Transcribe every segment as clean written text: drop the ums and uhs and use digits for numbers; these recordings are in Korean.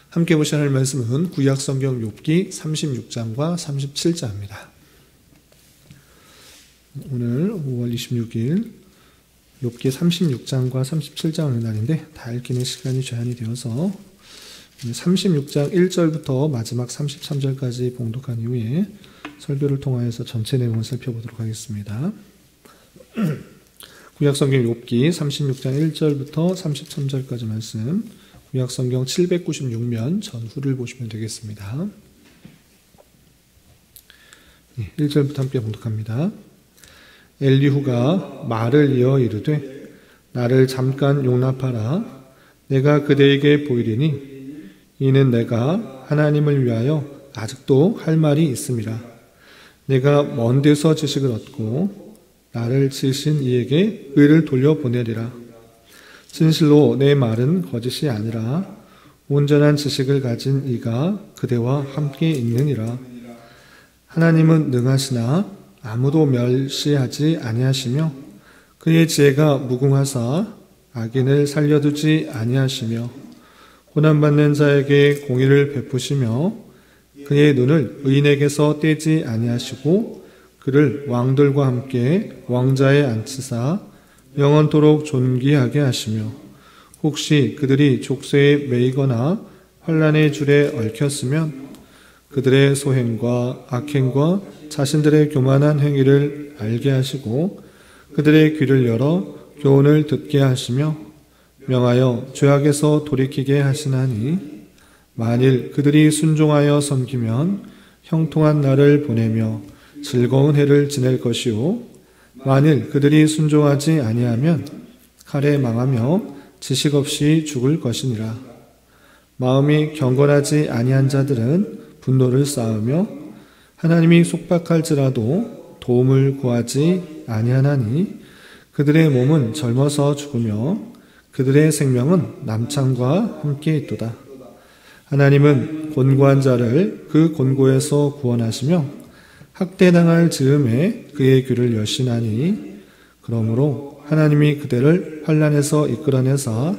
함께 보셔야 할 말씀은 구약성경 욥기 36장과 37장입니다. 오늘 5월 26일 욥기 36장과 37장을 날인데 다 읽기는 시간이 제한이 되어서 36장 1절부터 마지막 33절까지 봉독한 이후에 설교를 통하여서 전체 내용을 살펴보도록 하겠습니다. 구약성경 욥기 36장 1절부터 33절까지 말씀, 구약성경 796면 전후를 보시면 되겠습니다. 1절부터 함께 봉독합니다. 엘리후가 말을 이어 이르되 나를 잠깐 용납하라. 내가 그대에게 보이리니 이는 내가 하나님을 위하여 아직도 할 말이 있음이라. 내가 먼 데서 지식을 얻고 나를 지으신 이에게 의를 돌려보내리라. 진실로 내 말은 거짓이 아니라 온전한 지식을 가진 이가 그대와 함께 있느니라. 하나님은 능하시나 아무도 멸시하지 아니하시며 그의 지혜가 무궁하사 악인을 살려두지 아니하시며 고난받는 자에게 공의를 베푸시며 그의 눈을 의인에게서 떼지 아니하시고 그를 왕들과 함께 왕자에 앉히사 영원토록 존귀하게 하시며 혹시 그들이 족쇄에 매이거나 환난의 줄에 얽혔으면 그들의 소행과 악행과 자신들의 교만한 행위를 알게 하시고 그들의 귀를 열어 교훈을 듣게 하시며 명하여 죄악에서 돌이키게 하시나니 만일 그들이 순종하여 섬기면 형통한 날을 보내며 즐거운 해를 지낼 것이요 만일 그들이 순종하지 아니하면 칼에 망하며 지식 없이 죽을 것이니라. 마음이 경건하지 아니한 자들은 분노를 쌓으며 하나님이 속박할지라도 도움을 구하지 아니하나니 그들의 몸은 젊어서 죽으며 그들의 생명은 남창과 함께 있도다. 하나님은 곤고한 자를 그 곤고에서 구원하시며 학대당할 즈음에 그의 귀를 여시나니 그러므로 하나님이 그대를 환난에서 이끌어내사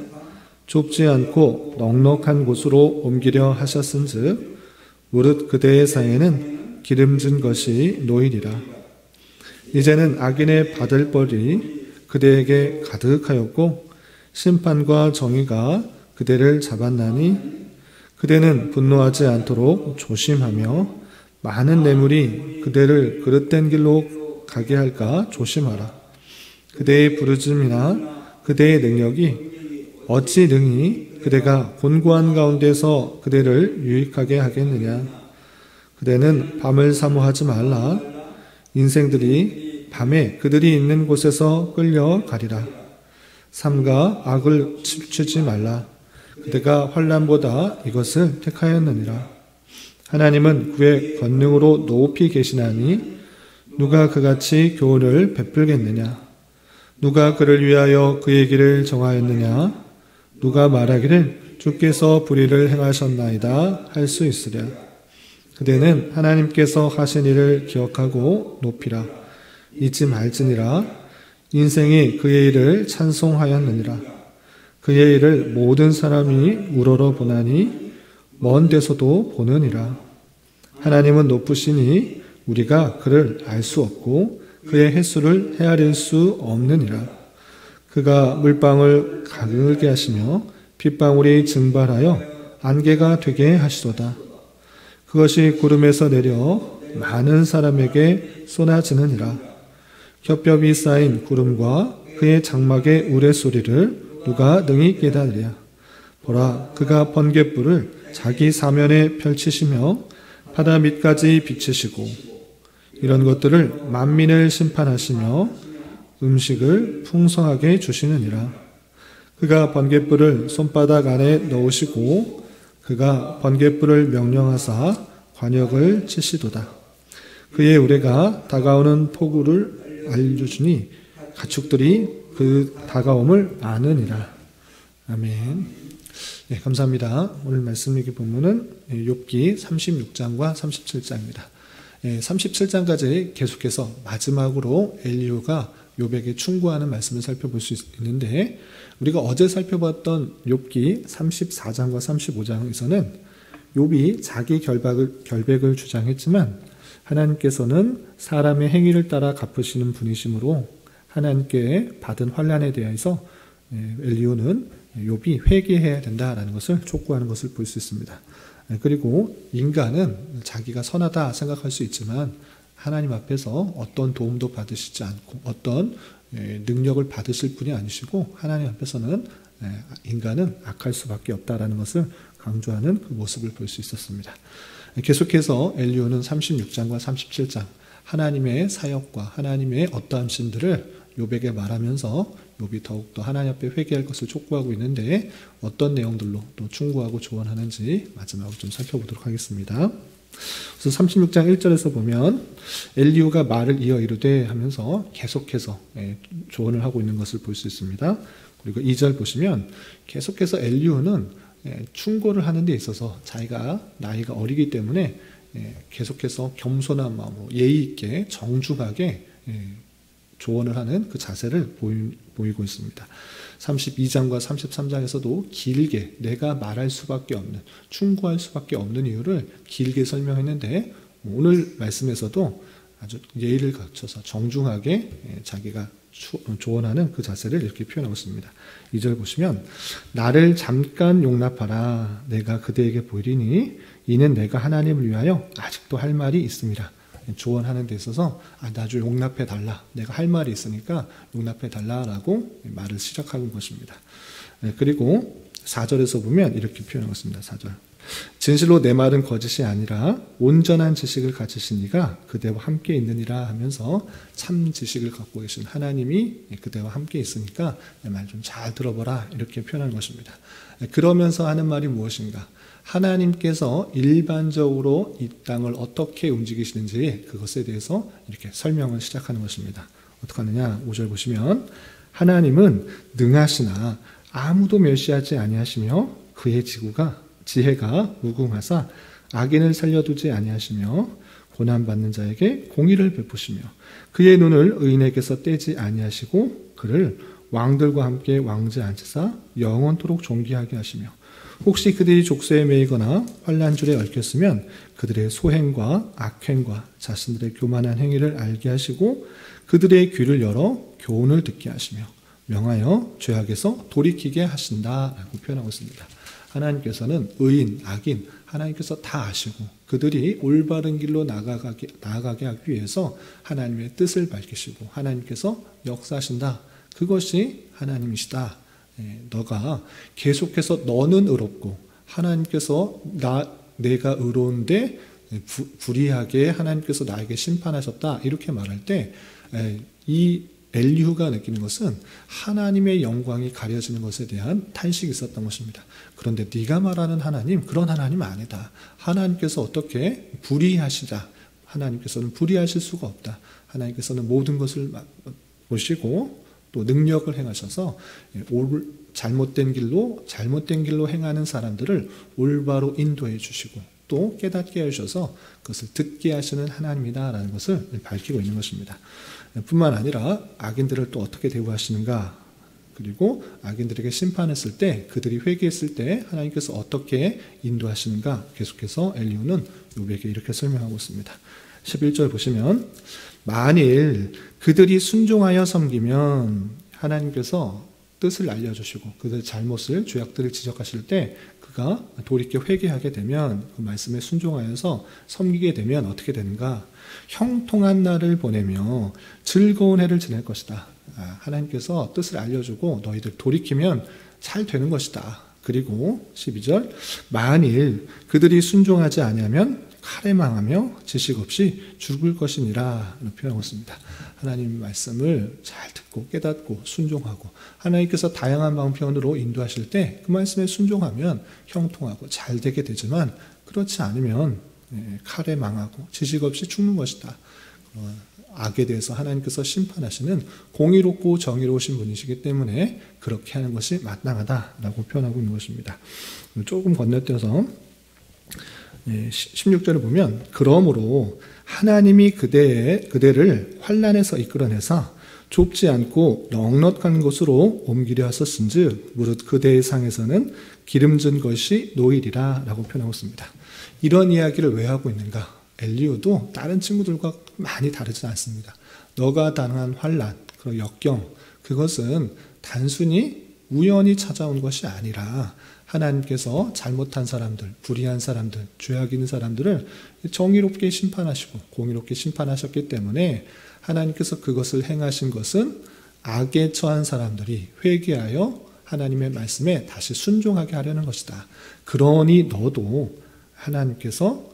좁지 않고 넉넉한 곳으로 옮기려 하셨은즉 무릇 그대의 사이에는 기름진 것이 놓이리라. 이제는 악인의 받을 벌이 그대에게 가득하였고 심판과 정의가 그대를 잡았나니 그대는 분노하지 않도록 조심하며 많은 뇌물이 그대를 그릇된 길로 가게 할까 조심하라. 그대의 부르짖음이나 그대의 능력이 어찌 능히 그대가 곤고한 가운데서 그대를 유익하게 하겠느냐. 그대는 밤을 사모하지 말라. 인생들이 밤에 그들이 있는 곳에서 끌려가리라. 삼가 악을 치지 말라. 그대가 환난보다 이것을 택하였느니라. 하나님은 그의 권능으로 높이 계시나니 누가 그같이 교훈을 베풀겠느냐. 누가 그를 위하여 그의 길을 정하였느냐. 누가 말하기를 주께서 불의를 행하셨나이다 할 수 있으랴. 그대는 하나님께서 하신 일을 기억하고 높이라. 잊지 말지니라. 인생이 그의 일을 찬송하였느니라. 그의 일을 모든 사람이 우러러 보나니 먼 데서도 보느니라. 하나님은 높으시니 우리가 그를 알 수 없고 그의 횟수를 헤아릴 수 없느니라. 그가 물방울 가늘게 하시며 빗방울이 증발하여 안개가 되게 하시도다. 그것이 구름에서 내려 많은 사람에게 쏟아지느니라. 겹겹이 쌓인 구름과 그의 장막의 우레소리를 누가 능히 깨달으랴. 보라, 그가 번갯불을 자기 사면에 펼치시며 바다 밑까지 비치시고 이런 것들을 만민을 심판하시며 음식을 풍성하게 주시느니라. 그가 번갯불을 손바닥 안에 넣으시고 그가 번갯불을 명령하사 관역을 치시도다. 그의 우레가 다가오는 폭우를 알려주니 가축들이 그 다가옴을 아느니라. 아멘. 네, 감사합니다. 오늘 말씀 읽기 본문은 욥기 36장과 37장입니다. 37장까지 계속해서 마지막으로 엘리후가 욥에게 충고하는 말씀을 살펴볼 수 있는데, 우리가 어제 살펴봤던 욥기 34장과 35장에서는 욥이 자기 결백을 주장했지만 하나님께서는 사람의 행위를 따라 갚으시는 분이시므로 하나님께 받은 환난에 대해서 엘리후는 욥이 회개해야 된다라는 것을 촉구하는 것을 볼 수 있습니다. 그리고 인간은 자기가 선하다 생각할 수 있지만 하나님 앞에서 어떤 도움도 받으시지 않고 어떤 능력을 받으실 분이 아니시고 하나님 앞에서는 인간은 악할 수밖에 없다라는 것을 강조하는 그 모습을 볼 수 있었습니다. 계속해서 엘리후는 36장과 37장 하나님의 사역과 하나님의 어떠한 신들을 욥에게 말하면서 욥이 더욱더 하나님 앞에 회개할 것을 촉구하고 있는데 어떤 내용들로 또 충고하고 조언하는지 마지막으로 좀 살펴보도록 하겠습니다. 그래서 36장 1절에서 보면 엘리후가 말을 이어 이르되 하면서 계속해서 조언을 하고 있는 것을 볼 수 있습니다. 그리고 2절 보시면 계속해서 엘리후는 충고를 하는 데 있어서 자기가 나이가 어리기 때문에 계속해서 겸손한 마음으로 예의 있게 정중하게 조언을 하는 그 자세를 보이고 있습니다. 32장과 33장에서도 길게 내가 말할 수밖에 없는, 충고할 수밖에 없는 이유를 길게 설명했는데 오늘 말씀에서도 아주 예의를 갖춰서 정중하게 자기가 조언하는 그 자세를 이렇게 표현하고 있습니다. 2절 보시면 나를 잠깐 용납하라 내가 그대에게 보이리니 이는 내가 하나님을 위하여 아직도 할 말이 있습니다. 조언하는 데 있어서 나 좀 용납해 달라. 내가 할 말이 있으니까 용납해 달라라고 말을 시작하는 것입니다. 그리고 4절에서 보면 이렇게 표현하고 있습니다. 4절. 진실로 내 말은 거짓이 아니라 온전한 지식을 가지신 이가 그대와 함께 있느니라 하면서 참 지식을 갖고 계신 하나님이 그대와 함께 있으니까 내 말 좀 잘 들어보라 이렇게 표현하는 것입니다. 그러면서 하는 말이 무엇인가? 하나님께서 일반적으로 이 땅을 어떻게 움직이시는지 그것에 대해서 이렇게 설명을 시작하는 것입니다. 어떻게 하느냐? 5절 보시면 하나님은 능하시나 아무도 멸시하지 아니하시며 그의 지혜가 무궁하사 악인을 살려두지 아니하시며 고난받는 자에게 공의를 베푸시며 그의 눈을 의인에게서 떼지 아니하시고 그를 왕들과 함께 왕좌에 앉히사 영원토록 존귀하게 하시며 혹시 그들이 족쇄에 매이거나 환난줄에 얽혔으면 그들의 소행과 악행과 자신들의 교만한 행위를 알게 하시고 그들의 귀를 열어 교훈을 듣게 하시며 명하여 죄악에서 돌이키게 하신다라고 표현하고 있습니다. 하나님께서는 의인, 악인 하나님께서 다 아시고 그들이 올바른 길로 나아가게 하기 위해서 하나님의 뜻을 밝히시고 하나님께서 역사하신다. 그것이 하나님이시다. 너가 계속해서 너는 의롭고 하나님께서 내가 의로운데 불의하게 하나님께서 나에게 심판하셨다 이렇게 말할 때 이 엘리후가 느끼는 것은 하나님의 영광이 가려지는 것에 대한 탄식이 있었던 것입니다. 그런데 네가 말하는 하나님 그런 하나님 아니다. 하나님께서 어떻게 불의하시다. 하나님께서는 불의하실 수가 없다. 하나님께서는 모든 것을 보시고 또 능력을 행하셔서 잘못된 길로 행하는 사람들을 올바로 인도해 주시고 또 깨닫게 해주셔서 그것을 듣게 하시는 하나님이다라는 것을 밝히고 있는 것입니다. 뿐만 아니라 악인들을 또 어떻게 대우하시는가, 그리고 악인들에게 심판했을 때 그들이 회개했을 때 하나님께서 어떻게 인도하시는가 계속해서 엘리후는 욥에게 이렇게 설명하고 있습니다. 11절 보시면 만일 그들이 순종하여 섬기면 하나님께서 뜻을 알려주시고 그들의 잘못을 죄악들을 지적하실 때 그가 돌이켜 회개하게 되면 그 말씀에 순종하여서 섬기게 되면 어떻게 되는가? 형통한 날을 보내며 즐거운 해를 지낼 것이다. 하나님께서 뜻을 알려주고 너희들 돌이키면 잘 되는 것이다. 그리고 12절 만일 그들이 순종하지 아니하면 칼에 망하며 지식 없이 죽을 것이니라 표현하고 있습니다. 하나님 말씀을 잘 듣고 깨닫고 순종하고 하나님께서 다양한 방편으로 인도하실 때 그 말씀에 순종하면 형통하고 잘 되게 되지만 그렇지 않으면 칼에 망하고 지식 없이 죽는 것이다. 악에 대해서 하나님께서 심판하시는 공의롭고 정의로우신 분이시기 때문에 그렇게 하는 것이 마땅하다라고 표현하고 있는 것입니다. 조금 건너뛰어서 16절을 보면 그러므로 하나님이 그대를 환난에서 이끌어내사 좁지 않고 넉넉한 곳으로 옮기려 하셨은즉 무릇 그대의 상에서는 기름진 것이 노일이라 라고 표현하고 있습니다. 이런 이야기를 왜 하고 있는가? 엘리후도 다른 친구들과 많이 다르지 않습니다. 너가 당한 환난, 그리고 역경, 그것은 단순히 우연히 찾아온 것이 아니라 하나님께서 잘못한 사람들, 불의한 사람들, 죄악 있는 사람들을 정의롭게 심판하시고 공의롭게 심판하셨기 때문에 하나님께서 그것을 행하신 것은 악에 처한 사람들이 회개하여 하나님의 말씀에 다시 순종하게 하려는 것이다. 그러니 너도 하나님께서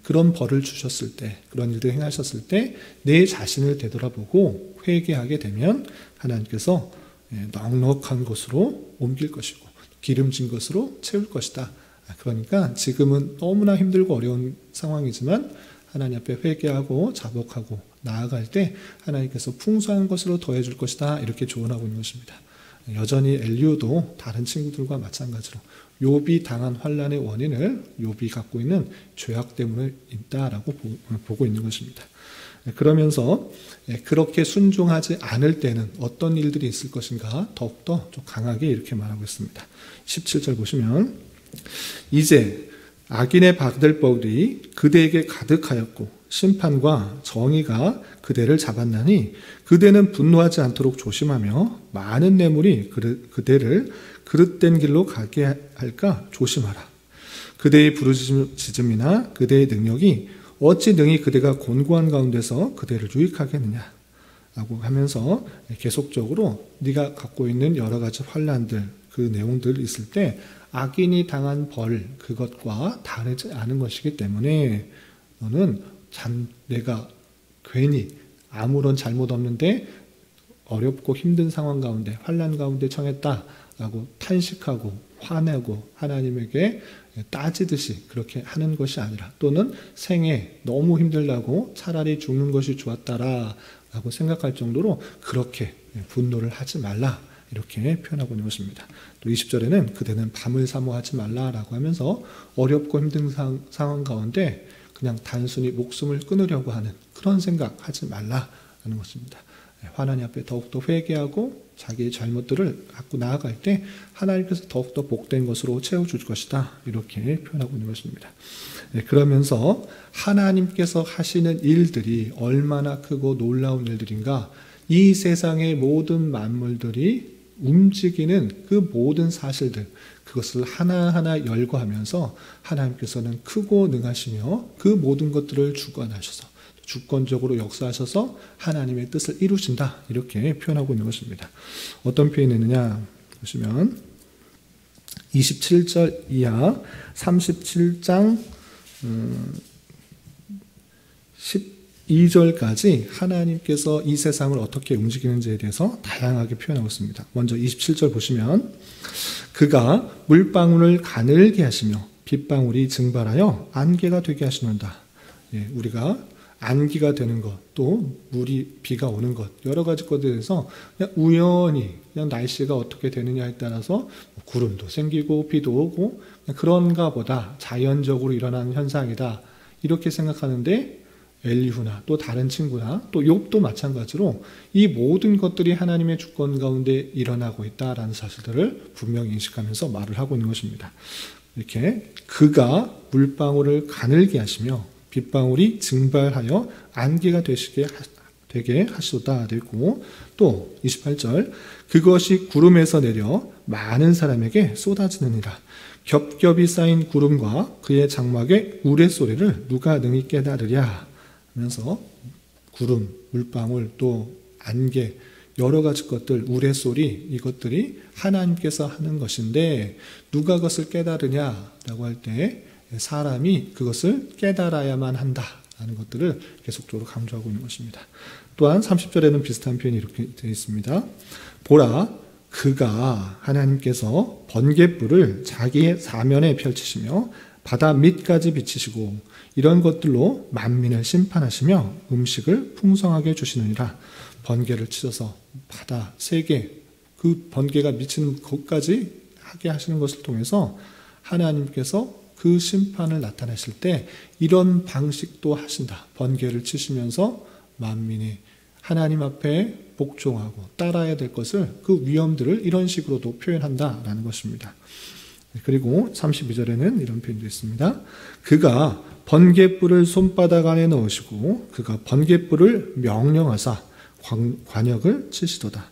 그런 벌을 주셨을 때, 그런 일들 행하셨을 때 내 자신을 되돌아보고 회개하게 되면 하나님께서 넉넉한 곳으로 옮길 것이고 기름진 것으로 채울 것이다. 그러니까 지금은 너무나 힘들고 어려운 상황이지만 하나님 앞에 회개하고 자복하고 나아갈 때 하나님께서 풍성한 것으로 더해줄 것이다. 이렇게 조언하고 있는 것입니다. 여전히 엘리후도 다른 친구들과 마찬가지로 욥이 당한 환난의 원인을 욥이 갖고 있는 죄악 때문에 있다라고 보고 있는 것입니다. 그러면서 그렇게 순종하지 않을 때는 어떤 일들이 있을 것인가 더욱더 좀 강하게 이렇게 말하고 있습니다. 17절 보시면 이제 악인의 받을 벌이 그대에게 가득하였고 심판과 정의가 그대를 잡았나니 그대는 분노하지 않도록 조심하며 많은 뇌물이 그대를 그릇된 길로 가게 할까 조심하라. 그대의 부르짖음이나 그대의 능력이 어찌 능히 그대가 곤고한 가운데서 그대를 유익하겠느냐 라고 하면서 계속적으로 네가 갖고 있는 여러 가지 환난들 그 내용들 있을 때 악인이 당한 벌 그것과 다르지 않은 것이기 때문에 너는 내가 괜히 아무런 잘못 없는데 어렵고 힘든 상황 가운데 환난 가운데 처했다라고 탄식하고 화내고 하나님에게 따지듯이 그렇게 하는 것이 아니라 또는 생애 너무 힘들다고 차라리 죽는 것이 좋았다라고 생각할 정도로 그렇게 분노를 하지 말라 이렇게 표현하고 있는 것입니다. 또 20절에는 그대는 밤을 사모하지 말라라고 하면서 어렵고 힘든 상황 가운데 그냥 단순히 목숨을 끊으려고 하는 그런 생각하지 말라라는 것입니다. 하나님 앞에 더욱더 회개하고 자기의 잘못들을 갖고 나아갈 때 하나님께서 더욱더 복된 것으로 채워줄 것이다 이렇게 표현하고 있는 것입니다. 그러면서 하나님께서 하시는 일들이 얼마나 크고 놀라운 일들인가 이 세상의 모든 만물들이 움직이는 그 모든 사실들 그것을 하나하나 열거하면서 하나님께서는 크고 능하시며 그 모든 것들을 주관하셔서 주권적으로 역사하셔서 하나님의 뜻을 이루신다 이렇게 표현하고 있는 것입니다. 어떤 표현이 있느냐 보시면 27절 이하 37장 12절까지 하나님께서 이 세상을 어떻게 움직이는지에 대해서 다양하게 표현하고 있습니다. 먼저 27절 보시면 그가 물방울을 가늘게 하시며 빗방울이 증발하여 안개가 되게 하시는다. 우리가 안기가 되는 것, 또 물이 비가 오는 것, 여러 가지 것에 대해서 그냥 우연히 그냥 날씨가 어떻게 되느냐에 따라서 구름도 생기고 비도 오고 그런가 보다 자연적으로 일어나는 현상이다 이렇게 생각하는데 엘리후나 또 다른 친구나 또 욥도 마찬가지로 이 모든 것들이 하나님의 주권 가운데 일어나고 있다라는 사실들을 분명히 인식하면서 말을 하고 있는 것입니다. 이렇게 그가 물방울을 가늘게 하시며 빗방울이 증발하여 안개가 되게 하시도다 되고 또 28절 그것이 구름에서 내려 많은 사람에게 쏟아지느니라. 겹겹이 쌓인 구름과 그의 장막의 우레소리를 누가 능히 깨달으랴 하면서 구름, 물방울 또 안개 여러 가지 것들 우레소리 이것들이 하나님께서 하는 것인데 누가 그것을 깨달으냐라고 할 때 사람이 그것을 깨달아야만 한다라는 것들을 계속적으로 강조하고 있는 것입니다. 또한 30절에는 비슷한 표현이 이렇게 되어 있습니다. 보라 그가 하나님께서 번갯불을 자기의 사면에 펼치시며 바다 밑까지 비치시고 이런 것들로 만민을 심판하시며 음식을 풍성하게 주시느니라. 번개를 치셔서 바다 세계 그 번개가 미치는 곳까지 하게 하시는 것을 통해서 하나님께서 그 심판을 나타내실 때 이런 방식도 하신다. 번개를 치시면서 만민이 하나님 앞에 복종하고 따라야 될 것을 그 위험들을 이런 식으로도 표현한다라는 것입니다. 그리고 32절에는 이런 표현도 있습니다. 그가 번갯불을 손바닥 안에 넣으시고 그가 번갯불을 명령하사 관역을 치시도다.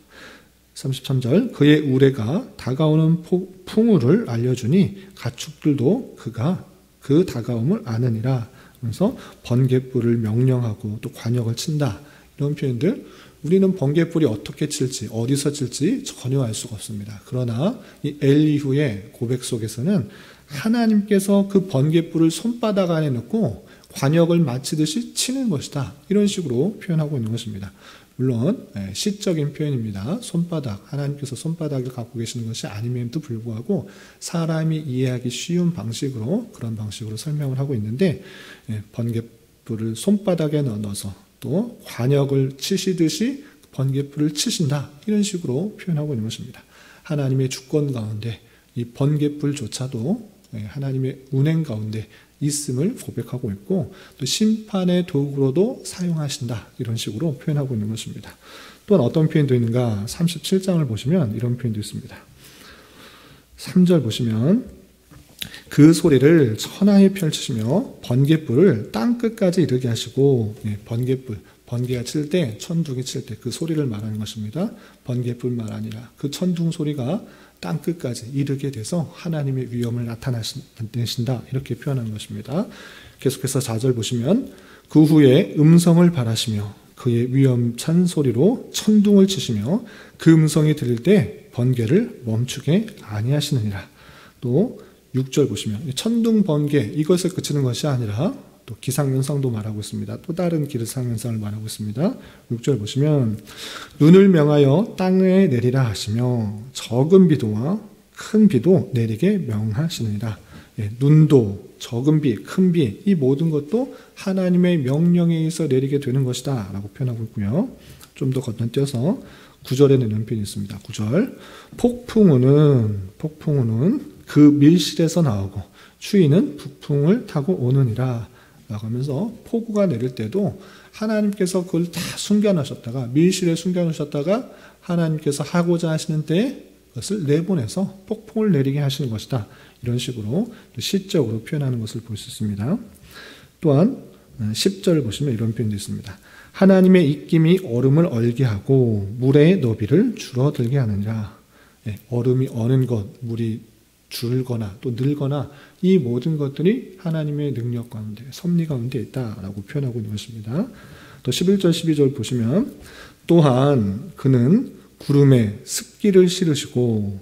33절 그의 우레가 다가오는 풍우를 알려주니 가축들도 그가 그 다가옴을 아느니라. 그래서 번갯불을 명령하고 또 관역을 친다. 이런 표현들 우리는 번갯불이 어떻게 칠지 어디서 칠지 전혀 알 수가 없습니다. 그러나 이 엘리후의 고백 속에서는 하나님께서 그 번갯불을 손바닥 안에 넣고 관역을 마치듯이 치는 것이다. 이런 식으로 표현하고 있는 것입니다. 물론 시적인 표현입니다. 손바닥, 하나님께서 손바닥을 갖고 계시는 것이 아님에도 불구하고 사람이 이해하기 쉬운 방식으로 그런 방식으로 설명을 하고 있는데 번갯불을 손바닥에 넣어서 또 관역을 치시듯이 번갯불을 치신다. 이런 식으로 표현하고 있는 것입니다. 하나님의 주권 가운데 이 번갯불조차도 하나님의 운행 가운데 있음을 고백하고 있고 또 심판의 도구로도 사용하신다. 이런 식으로 표현하고 있는 것입니다. 또한 어떤 표현도 있는가? 37장을 보시면 이런 표현도 있습니다. 3절 보시면 그 소리를 천하에 펼치시며 번갯불을 땅끝까지 이르게 하시고 번갯불, 번개가 칠 때, 천둥이 칠 때 그 소리를 말하는 것입니다. 번갯불만 아니라 그 천둥 소리가 땅끝까지 이르게 돼서 하나님의 위엄을 나타내신다. 이렇게 표현하는 것입니다. 계속해서 4절 보시면 그 후에 음성을 발하시며 그의 위엄찬 소리로 천둥을 치시며 그 음성이 들릴 때 번개를 멈추게 아니하시느니라. 또 6절 보시면 천둥 번개 이것에 그치는 것이 아니라 또 기상현상도 말하고 있습니다. 또 다른 기상현상을 말하고 있습니다. 6절 보시면 눈을 명하여 땅에 내리라 하시며 적은 비도와 큰 비도 내리게 명하시느니라. 눈도 적은 비, 큰 비 이 모든 것도 하나님의 명령에 의해서 내리게 되는 것이다 라고 표현하고 있고요. 좀 더 건너뛰어서 9절에는 이런 표현이 있습니다. 9절 폭풍우는 그 밀실에서 나오고 추위는 북풍을 타고 오느니라 라고 하면서 폭우가 내릴 때도 하나님께서 그걸 다 숨겨놓으셨다가 밀실에 숨겨놓으셨다가 하나님께서 하고자 하시는 때에 그것을 내보내서 폭풍을 내리게 하시는 것이다. 이런 식으로 시적으로 표현하는 것을 볼 수 있습니다. 또한 10절 보시면 이런 표현도 있습니다. 하나님의 입김이 얼음을 얼게 하고 물의 너비를 줄어들게 하느니라. 얼음이 어는 것, 물이 줄거나 또 늘거나 이 모든 것들이 하나님의 능력 가운데 섭리 가운데 있다라고 표현하고 있는 것입니다. 또 11절 12절 보시면 또한 그는 구름에 습기를 실으시고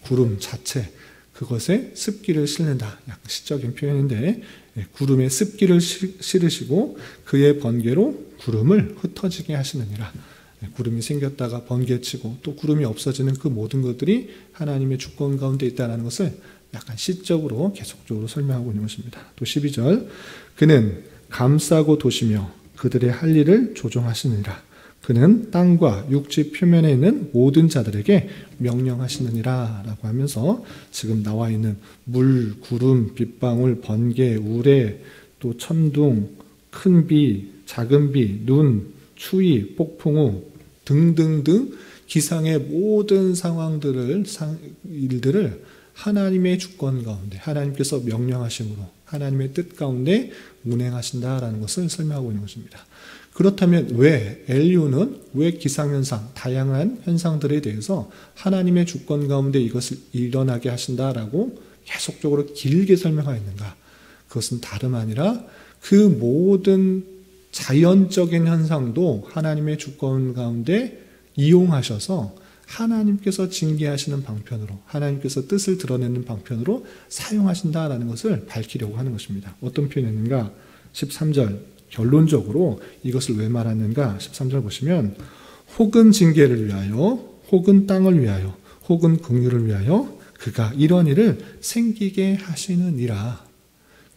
구름 자체 그것에 습기를 실는다. 약간 시적인 표현인데 구름에 습기를 실으시고 그의 번개로 구름을 흩어지게 하시느니라. 구름이 생겼다가 번개치고 또 구름이 없어지는 그 모든 것들이 하나님의 주권 가운데 있다는 것을 약간 시적으로 계속적으로 설명하고 있는 것입니다. 또 12절 그는 감싸고 도시며 그들의 할 일을 조종하시느니라. 그는 땅과 육지 표면에 있는 모든 자들에게 명령하시느니라 라고 하면서 지금 나와 있는 물, 구름, 빗방울, 번개, 우레, 또 천둥, 큰 비, 작은 비, 눈, 추위, 폭풍우 등등등 기상의 모든 상황들을 일들을 하나님의 주권 가운데 하나님께서 명령하심으로 하나님의 뜻 가운데 운행하신다라는 것을 설명하고 있는 것입니다. 그렇다면 왜 엘리후는 왜 기상현상, 다양한 현상들에 대해서 하나님의 주권 가운데 이것을 일어나게 하신다라고 계속적으로 길게 설명하였는가? 그것은 다름 아니라 그 모든 자연적인 현상도 하나님의 주권 가운데 이용하셔서 하나님께서 징계하시는 방편으로 하나님께서 뜻을 드러내는 방편으로 사용하신다라는 것을 밝히려고 하는 것입니다. 어떤 표현인가? 13절 결론적으로 이것을 왜 말하는가? 13절 보시면 혹은 징계를 위하여 혹은 땅을 위하여 혹은 긍휼을 위하여 그가 이런 일을 생기게 하시느니라.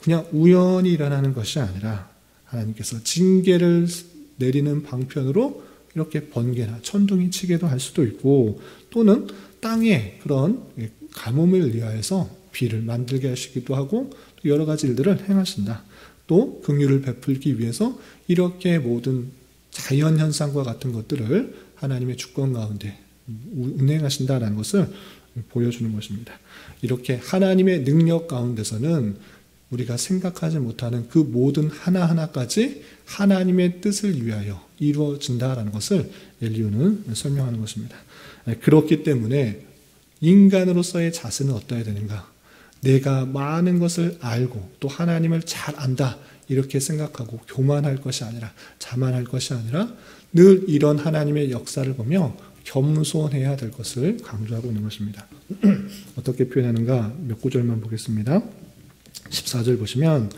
그냥 우연히 일어나는 것이 아니라 하나님께서 징계를 내리는 방편으로 이렇게 번개나 천둥이 치게도 할 수도 있고 또는 땅에 그런 가뭄을 위하여서 비를 만들게 하시기도 하고 여러 가지 일들을 행하신다. 또 긍휼을 베풀기 위해서 이렇게 모든 자연 현상과 같은 것들을 하나님의 주권 가운데 운행하신다라는 것을 보여주는 것입니다. 이렇게 하나님의 능력 가운데서는 우리가 생각하지 못하는 그 모든 하나하나까지 하나님의 뜻을 위하여 이루어진다라는 것을 엘리후는 설명하는 것입니다. 그렇기 때문에 인간으로서의 자세는 어떠해야 되는가? 내가 많은 것을 알고 또 하나님을 잘 안다 이렇게 생각하고 교만할 것이 아니라 자만할 것이 아니라 늘 이런 하나님의 역사를 보며 겸손해야 될 것을 강조하고 있는 것입니다. 어떻게 표현하는가 몇 구절만 보겠습니다. 14절 보시면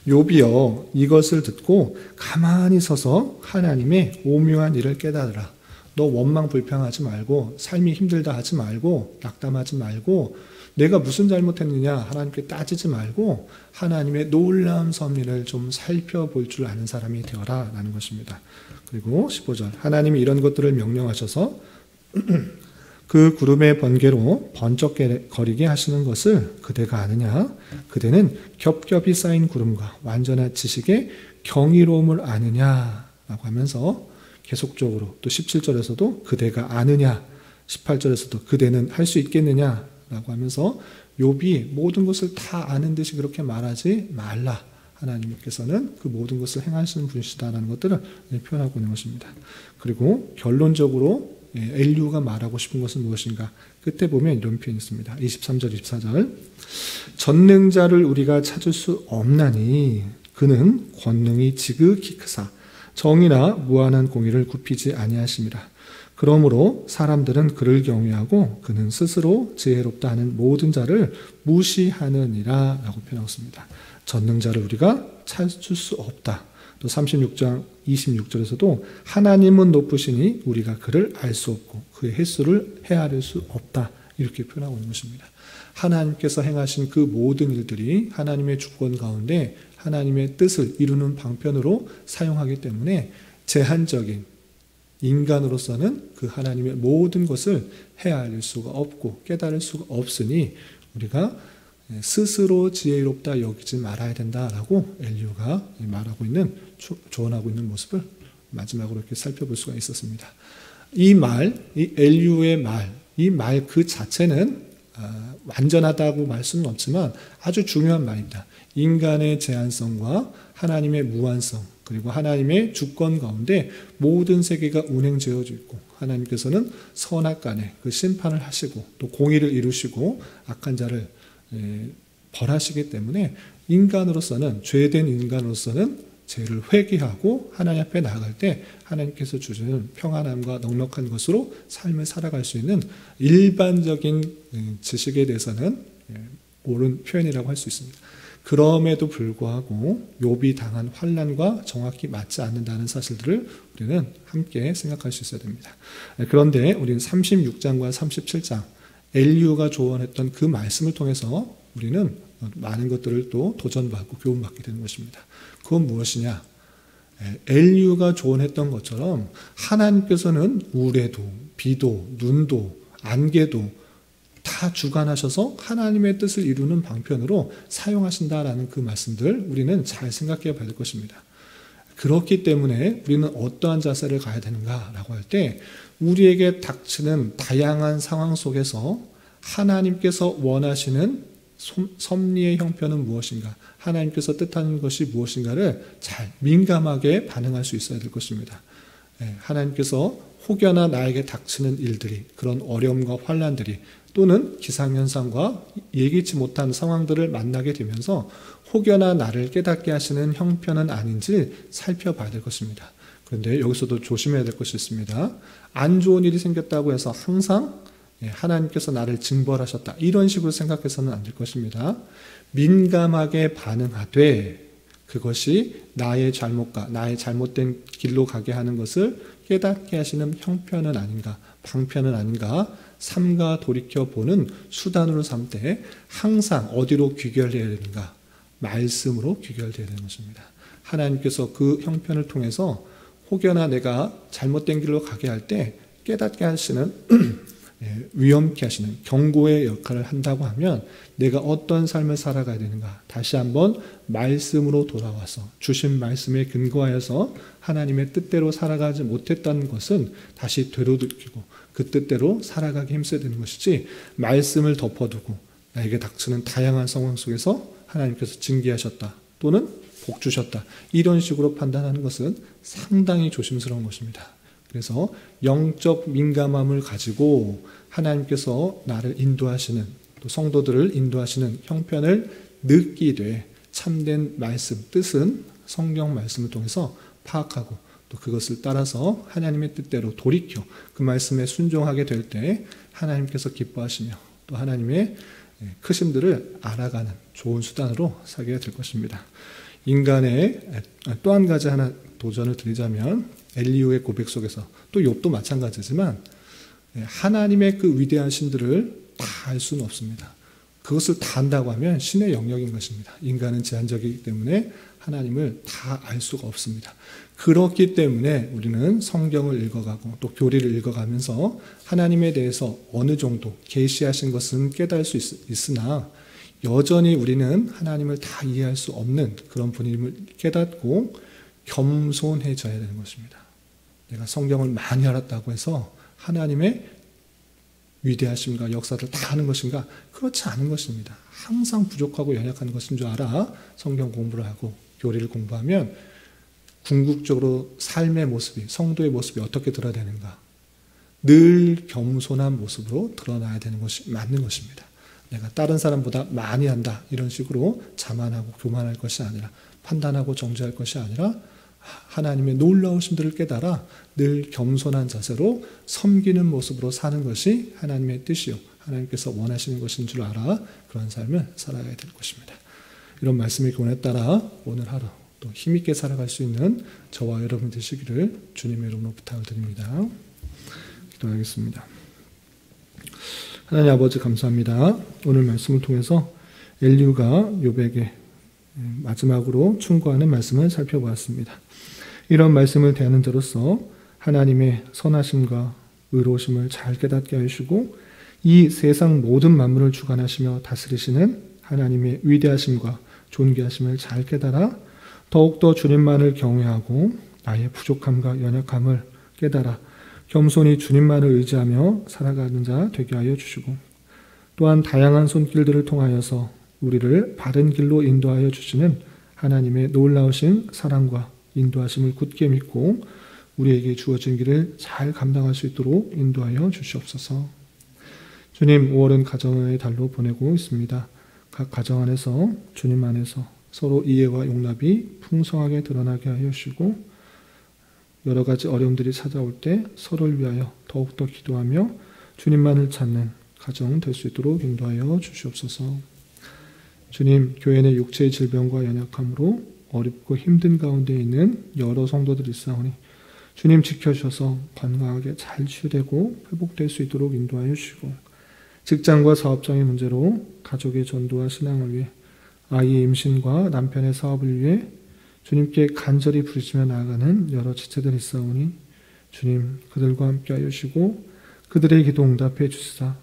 욥이여 이것을 듣고 가만히 서서 하나님의 오묘한 일을 깨달으라. 너 원망 불평하지 말고 삶이 힘들다 하지 말고 낙담하지 말고 내가 무슨 잘못했느냐 하나님께 따지지 말고 하나님의 놀라운 섭리를 좀 살펴볼 줄 아는 사람이 되어라 라는 것입니다. 그리고 15절 하나님이 이런 것들을 명령하셔서 그 구름의 번개로 번쩍거리게 하시는 것을 그대가 아느냐? 그대는 겹겹이 쌓인 구름과 완전한 지식의 경이로움을 아느냐? 라고 하면서 계속적으로 또 17절에서도 그대가 아느냐? 18절에서도 그대는 할 수 있겠느냐? 라고 하면서 욥이 모든 것을 다 아는 듯이 그렇게 말하지 말라. 하나님께서는 그 모든 것을 행하시는 분이시다라는 것들을 표현하고 있는 것입니다. 그리고 결론적으로 엘리후가 말하고 싶은 것은 무엇인가? 끝에 보면 이런 표현이 있습니다. 23절, 24절. 전능자를 우리가 찾을 수 없나니 그는 권능이 지극히 크사 정의나 무한한 공의를 굽히지 아니하심이라. 그러므로 사람들은 그를 경외하고 그는 스스로 지혜롭다 하는 모든 자를 무시하느니라 라고 표현하고 있습니다. 전능자를 우리가 찾을 수 없다. 또 36장 26절에서도 하나님은 높으시니 우리가 그를 알 수 없고 그의 횟수를 헤아릴 수 없다. 이렇게 표현하고 있는 것입니다. 하나님께서 행하신 그 모든 일들이 하나님의 주권 가운데 하나님의 뜻을 이루는 방편으로 사용하기 때문에 제한적인 인간으로서는 그 하나님의 모든 것을 헤아릴 수가 없고 깨달을 수가 없으니 우리가 스스로 지혜롭다 여기지 말아야 된다라고 엘리후가 말하고 있는 조언하고 있는 모습을 마지막으로 이렇게 살펴볼 수가 있었습니다. 이 엘리후의 말, 이 말 그 자체는 완전하다고 말 수는 없지만 아주 중요한 말입니다. 인간의 제한성과 하나님의 무한성 그리고 하나님의 주권 가운데 모든 세계가 운행되어져 있고 하나님께서는 선악간에 그 심판을 하시고 또 공의를 이루시고 악한 자를 벌하시기 때문에 인간으로서는 죄된 인간으로서는 죄를 회개하고 하나님 앞에 나아갈 때 하나님께서 주시는 평안함과 넉넉한 것으로 삶을 살아갈 수 있는 일반적인 지식에 대해서는 옳은 표현이라고 할 수 있습니다. 그럼에도 불구하고 욥이 당한 환난과 정확히 맞지 않는다는 사실들을 우리는 함께 생각할 수 있어야 됩니다. 그런데 우리는 36장과 37장 엘리후가 조언했던 그 말씀을 통해서 우리는 많은 것들을 또 도전받고 교훈받게 되는 것입니다. 그건 무엇이냐? 엘리후가 조언했던 것처럼 하나님께서는 우레도 비도 눈도 안개도 다 주관하셔서 하나님의 뜻을 이루는 방편으로 사용하신다라는 그 말씀들 우리는 잘 생각해 봐야 될 것입니다. 그렇기 때문에 우리는 어떠한 자세를 가야 되는가라고 할 때 우리에게 닥치는 다양한 상황 속에서 하나님께서 원하시는 섭리의 형편은 무엇인가, 하나님께서 뜻하는 것이 무엇인가를 잘 민감하게 반응할 수 있어야 될 것입니다. 하나님께서 혹여나 나에게 닥치는 일들이, 그런 어려움과 환난들이 또는 기상현상과 예기치 못한 상황들을 만나게 되면서 혹여나 나를 깨닫게 하시는 형편은 아닌지 살펴봐야 될 것입니다. 그런데 여기서도 조심해야 될 것이 있습니다. 안 좋은 일이 생겼다고 해서 항상 하나님께서 나를 징벌하셨다 이런 식으로 생각해서는 안 될 것입니다. 민감하게 반응하되 그것이 나의 잘못과 나의 잘못된 길로 가게 하는 것을 깨닫게 하시는 형편은 아닌가, 방편은 아닌가 삼가 돌이켜보는 수단으로 삼되 항상 어디로 귀결해야 되는가? 말씀으로 귀결되어야 되는 것입니다. 하나님께서 그 형편을 통해서 혹여나 내가 잘못된 길로 가게 할 때 깨닫게 하시는 위험케 하시는 경고의 역할을 한다고 하면 내가 어떤 삶을 살아가야 되는가 다시 한번 말씀으로 돌아와서 주신 말씀에 근거하여서 하나님의 뜻대로 살아가지 못했다는 것은 다시 되돌이키고 그 뜻대로 살아가기 힘써야 되는 것이지 말씀을 덮어두고 나에게 닥치는 다양한 상황 속에서 하나님께서 징계하셨다 또는 복 주셨다 이런 식으로 판단하는 것은 상당히 조심스러운 것입니다. 그래서 영적 민감함을 가지고 하나님께서 나를 인도하시는 또 성도들을 인도하시는 형편을 느끼되 참된 말씀, 뜻은 성경 말씀을 통해서 파악하고 또 그것을 따라서 하나님의 뜻대로 돌이켜 그 말씀에 순종하게 될 때 하나님께서 기뻐하시며 또 하나님의 크심들을 알아가는 좋은 수단으로 사게 될 것입니다. 인간의 또 한 가지 하나 도전을 드리자면 엘리후의 고백 속에서 또 욥도 마찬가지지만 하나님의 그 위대한 신들을 다 알 수는 없습니다. 그것을 다 안다고 하면 신의 영역인 것입니다. 인간은 제한적이기 때문에 하나님을 다 알 수가 없습니다. 그렇기 때문에 우리는 성경을 읽어가고 또 교리를 읽어가면서 하나님에 대해서 어느 정도 계시하신 것은 깨달을 수 있으나 여전히 우리는 하나님을 다 이해할 수 없는 그런 분임을 깨닫고 겸손해져야 되는 것입니다. 내가 성경을 많이 알았다고 해서 하나님의 위대하심과 역사를 다 아는 것인가? 그렇지 않은 것입니다. 항상 부족하고 연약한 것인 줄 알아 성경 공부를 하고 교리를 공부하면 궁극적으로 삶의 모습이, 성도의 모습이 어떻게 드러나야 되는가? 늘 겸손한 모습으로 드러나야 되는 것이 맞는 것입니다. 내가 다른 사람보다 많이 한다 이런 식으로 자만하고 교만할 것이 아니라 판단하고 정죄할 것이 아니라 하나님의 놀라우심들을 깨달아 늘 겸손한 자세로 섬기는 모습으로 사는 것이 하나님의 뜻이요 하나님께서 원하시는 것인 줄 알아 그런 삶을 살아가야 될 것입니다. 이런 말씀의 교훈에 따라 오늘 하루 또 힘있게 살아갈 수 있는 저와 여러분 되시기를 주님의 이름으로 부탁을 드립니다. 기도하겠습니다. 하나님 아버지 감사합니다. 오늘 말씀을 통해서 엘리후가 욥에게 마지막으로 충고하는 말씀을 살펴보았습니다. 이런 말씀을 대하는 자로서 하나님의 선하심과 의로우심을 잘 깨닫게 하시고 이 세상 모든 만물을 주관하시며 다스리시는 하나님의 위대하심과 존귀하심을 잘 깨달아 더욱더 주님만을 경외하고 나의 부족함과 연약함을 깨달아 겸손히 주님만을 의지하며 살아가는 자 되게 하여 주시고 또한 다양한 손길들을 통하여서 우리를 바른 길로 인도하여 주시는 하나님의 놀라우신 사랑과 인도하심을 굳게 믿고 우리에게 주어진 길을 잘 감당할 수 있도록 인도하여 주시옵소서. 주님, 5월은 가정의 달로 보내고 있습니다. 각 가정 안에서 주님 안에서 서로 이해와 용납이 풍성하게 드러나게 하여 주시고 여러 가지 어려움들이 찾아올 때 서로를 위하여 더욱더 기도하며 주님만을 찾는 가정 될 수 있도록 인도하여 주시옵소서. 주님, 교회 내 육체의 질병과 연약함으로 어렵고 힘든 가운데 있는 여러 성도들이 있사오니 주님 지켜주셔서 건강하게 잘 치유되고 회복될 수 있도록 인도하여 주시고 직장과 사업장의 문제로 가족의 전도와 신앙을 위해 아이의 임신과 남편의 사업을 위해 주님께 간절히 부르시며 나아가는 여러 지체들이 있사오니 주님 그들과 함께 하여 주시고 그들의 기도 응답해 주시사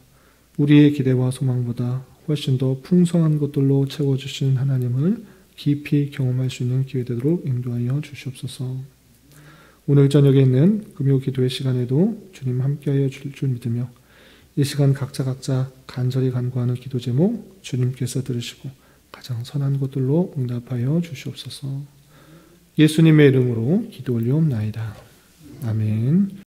우리의 기대와 소망보다 훨씬 더 풍성한 것들로 채워주시는 하나님을 깊이 경험할 수 있는 기회 되도록 인도하여 주시옵소서. 오늘 저녁에 있는 금요 기도의 시간에도 주님 함께하여 줄 줄 믿으며 이 시간 각자 간절히 간구하는 기도 제목 주님께서 들으시고 가장 선한 것들로 응답하여 주시옵소서. 예수님의 이름으로 기도 올리옵나이다. 아멘.